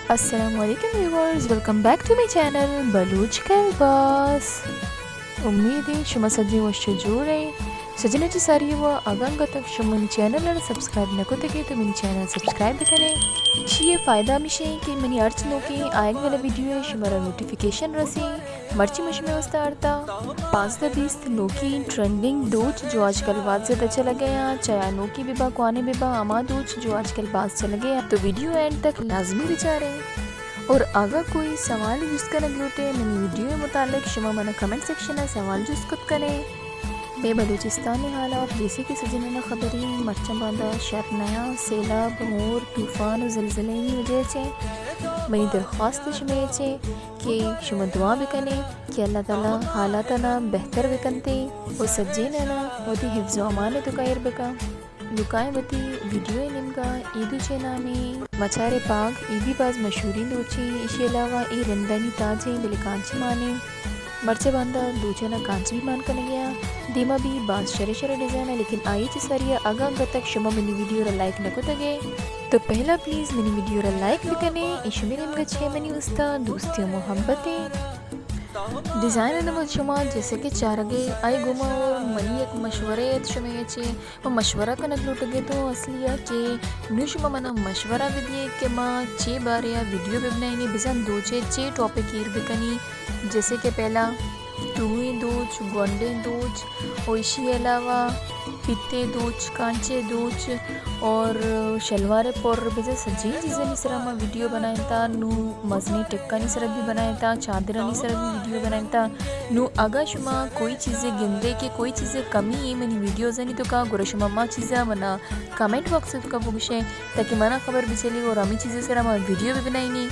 السلام علیکم viewers, welcome back to my channel Baloch کلباس. امید ہے شما سجی وش جوڑے سجنے چی ساری وہ آگانگا تک شما منی چینل لڑا سبسکرائب نکو تکے تو منی چینل سبسکرائب بکنے. یہ فائدہ ہمیشہ ہے کہ منی ارچ نو کی آئیں والا ویڈیو ہے شمارا نوٹیفیکیشن رسی مرچی مشمع وستارتا 5-20 نوکی ٹرینڈنگ دوچ جو آج کل بات زیادہ چلا گیا، چاہے نوکی ببا کوانے ببا اما دوچ جو آج کل بات چلا گیا، تو ویڈیو اینڈ تک لازمی بچارے. اور آگا کوئی سوال جس کا نگلوٹے منی ویڈیو متعلق شما منا کمنٹ سیکشن ہے سوال جس کت کنے. بے بلوچستانی حالات جیسے کہ سجننا خبری مرچہ باندھا شہر نیا سیلاب مور طوفان و زلزلے کی وجہ سے منی درخواست شما چھے کہ شما دعا بکنے کہ اللہ تعالیٰ حالاتنا بہتر بکنتے و سجیننا ہوتی حفظ و امان دکائر بکا لکائیں بتی ویڈیو نمگا ایدو چھے نامی مچار پاک ایدی باز مشہوری دوچی. اسی علاوہ ای رندانی تاجیں بلے کانچی مانے مرچے باندھا دوچنا کانچ بھی مان کر گیا دیما بھی باز شرے ڈیزائن ہے. لیکن آئی چی ساری آگا تک شما منی ویڈیو را لائک نکو تگے تو پہلا پلیز منی ویڈیو را لائک بکنے. ایشو میرے مگچھے منی استا دوستی و محبتیں ڈیزائن نمود شما جیسے کہ چارگے آئی گما اور منی ایک مشورے شما چھے وہ مشورہ کا نکلوٹ گے تو اصلی ہے کہ نو شما منا مشورہ بدیے کہ ماں چے بارے ویڈیو ببنائنی بزن دو چے ٹاپک ایر بکنی جیسے کہ پہلا ٹوئی دوچ گونڈے دوچ اور اسی علاوہ پیتے دوچ کانچے دوچ اور شلوار پور بجے سجی چیزیں نہیں سرا میں ویڈیو بنائیں تا نو مزنی ٹکا نہیں سرا بھی بنائیں تا چادرہ نہیں سرا بھی ویڈیو بنائیں تا نو اگا شما کوئی چیزیں گندے کہ کوئی چیزیں کمی ہے منی ویڈیوز نہیں تو کہا گورا شما ماں چیزیں منا کمنٹ باکس کا بگشیں تاکہ منا خبر بھی چلی اور ہمیں چیزیں سرا میں ویڈیو بھی بنائی نہیں.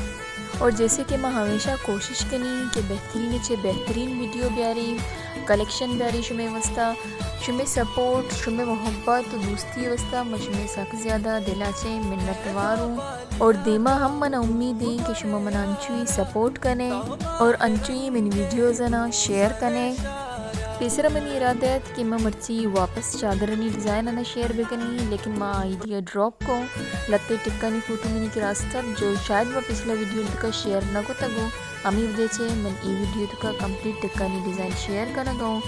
اور جیسے کہ میں ہمیشہ کوشش کرنی کہ بہترین ویڈیو بیاری کلیکشن بیاری شمیں وستا شمیں سپورٹ شمیں محبت دوستی وستا مشمیں سخت زیادہ دلاچے منتوار ہوں اور دیما ہم منا امید ہیں کہ شما منا انچوئی سپورٹ کنے اور انچوئی منی ویڈیوز نا شیئر کنے. تیسرا منی ارادت کہ میں مرچی واپس چادرنی ڈیزائن نا شیئر بکنی لیکن میں آئیڈیا ڈراپ کو لتے ٹکانی فوٹو منی کی راستہ جو شاید میں پچھلا ویڈیو کا شیئر نہ کو تگو امی وجہ چھے من ای ویڈیو کا کمپلیٹ ٹکانی ڈیزائن شیئر کرنا گاؤں.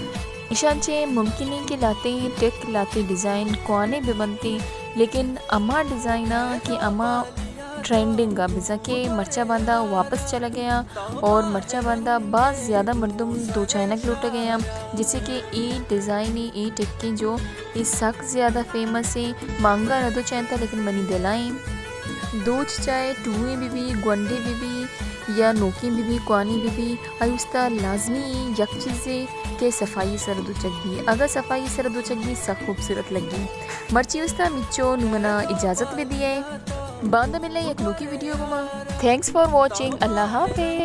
نشان چھے ممکن ہے کہ لاتے ٹک لاتے ڈیزائن کوانے بھی بنتے لیکن اما ڈیزائنہ کہ اما ٹرینڈنگ کا بزا کہ مرچہ باندھا واپس چلا گیا اور مرچہ باندھا بعض زیادہ مردم دو چائنک لوٹ گیا جسے کہ ای ڈیزائن ای ٹکی جو اس سخت زیادہ فیمس ہے مانگا نہ دو چائن تھا لیکن منی دلائیں دوچ چائے ٹوئیں بھی گونڈے بھی یا نوکی بھی کوانی بھی ایوستا لازمی یک چیزیں کہ صفائی سردو چک بھی اگر صفائی سردو چک بھی سخت خوبصورت لگی مرچی استا مچو نمنا اجازت بھی دیئے باندہ ملے یک نوکی ویڈیو بما. Thanks for watching. اللہ حافظ.